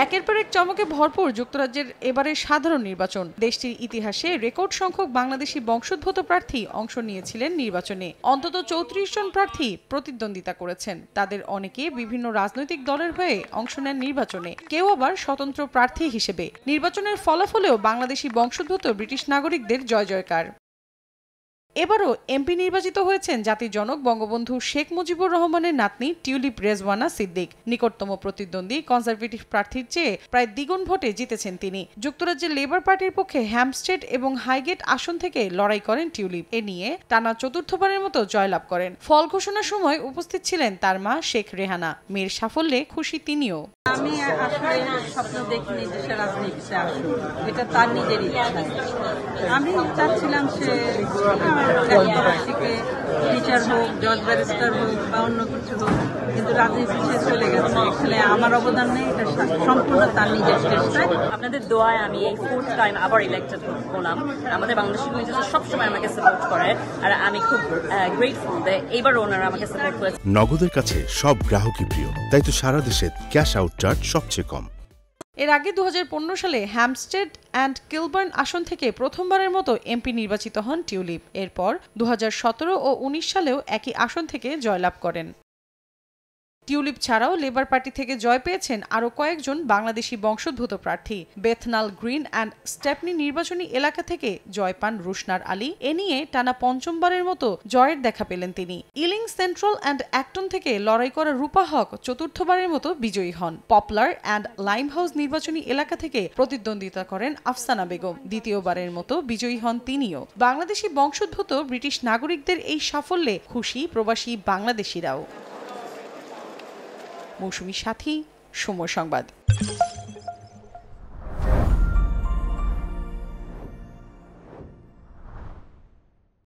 একের পর এক চমকে ভরপুর যুক্তরাজ্যের এবারের সাধারণ নির্বাচন। দেশটির ইতিহাসে রেকর্ড সংখ্যক বাংলাদেশি বংশোদ্ভূত প্রার্থী অংশ নিয়েছিলেন নির্বাচনে। অন্তত ৩৪ জন প্রার্থী প্রতিদ্বন্দ্বিতা করেছেন। তাদের অনেকে বিভিন্ন রাজনৈতিক দলের হয়ে অংশ নেন নির্বাচনে, কেউ আবার স্বতন্ত্র প্রার্থী হিসেবে। নির্বাচনের ফলাফলেও বাংলাদেশি বংশোদ্ভূত ব্রিটিশ নাগরিকদের জয় জয়কার। এবারও এমপি নির্বাচিত হয়েছেন জাতির জনক বঙ্গবন্ধু শেখ মুজিবুর রহমানের নাতনি টিউলিপ রেজওয়ানা সিদ্দিক। নিকটতম প্রতিদ্বন্দ্বী কনজারভেটিভ প্রার্থীর চেয়ে প্রায় দ্বিগুণ ভোটে জিতেছেন তিনি। যুক্তরাজ্যের লেবার পার্টির পক্ষে হ্যাম্পস্টেড এবং হাইগেট আসন থেকে লড়াই করেন টিউলিপ। এ নিয়ে টানা চতুর্থবারের মতো জয়লাভ করেন। ফল ঘোষণার সময় উপস্থিত ছিলেন তার মা শেখ রেহানা। মেয়ের সাফল্যে খুশি তিনিও। আমি আসলে স্বপ্ন দেখিনি যে সে রাজনীতিতে আসুক, এটা তার নিজের ইচ্ছা। আমি চাচ্ছিলাম সে টিচার হোক, জজ ব্যারিস্টার হোক বা অন্য কিছু হোক, কিন্তু রাজনীতি সে চলে গেছে। এখানে আমার অবদান নেই, এটা সম্পূর্ণ তার নিজের চেষ্টায়। আপনাদের দোয়ায় আমি এই 4th টাইম আবার ইলেক্টেড হলাম। আমাদের বাংলাদেশি কমিউনিটি সবসময় আমাকে সাপোর্ট করে, আর আমি খুব গ্রেটফুল যে এবার ওনারা আমাকে সাপোর্ট করেছে। নগদের কাছে সব গ্রাহকই প্রিয়, তাই তো সারা দেশে ক্যাশ আউট চার্জ সবচেয়ে কম। এর আগে 2015 সালে হ্যাম্পস্টেড অ্যান্ড কিলবার্ন আসন থেকে প্রথমবারের মতো এমপি নির্বাচিত হন টিউলিপ। এরপর 2017 ও 19 সালেও একই আসন থেকে জয়লাভ করেন। টিউলিপ ছাড়াও লেবার পার্টি থেকে জয় পেয়েছেন আরও কয়েকজন বাংলাদেশি বংশোদ্ভূত প্রার্থী। বেথনাল গ্রিন অ্যান্ড স্টেপনি নির্বাচনী এলাকা থেকে জয় পান রুশনার আলী। এ নিয়ে টানা পঞ্চমবারের মতো জয়ের দেখা পেলেন তিনি। ইলিং সেন্ট্রাল অ্যান্ড অ্যাক্টন থেকে লড়াই করা রূপা হক চতুর্থবারের মতো বিজয়ী হন। পপলার অ্যান্ড লাইমহাউস নির্বাচনী এলাকা থেকে প্রতিদ্বন্দ্বিতা করেন আফসানা বেগম। দ্বিতীয়বারের মতো বিজয়ী হন তিনিও। বাংলাদেশি বংশোদ্ভূত ব্রিটিশ নাগরিকদের এই সাফল্যে খুশি প্রবাসী বাংলাদেশিরাও। মৌসুমী সাথী, সময় সংবাদ।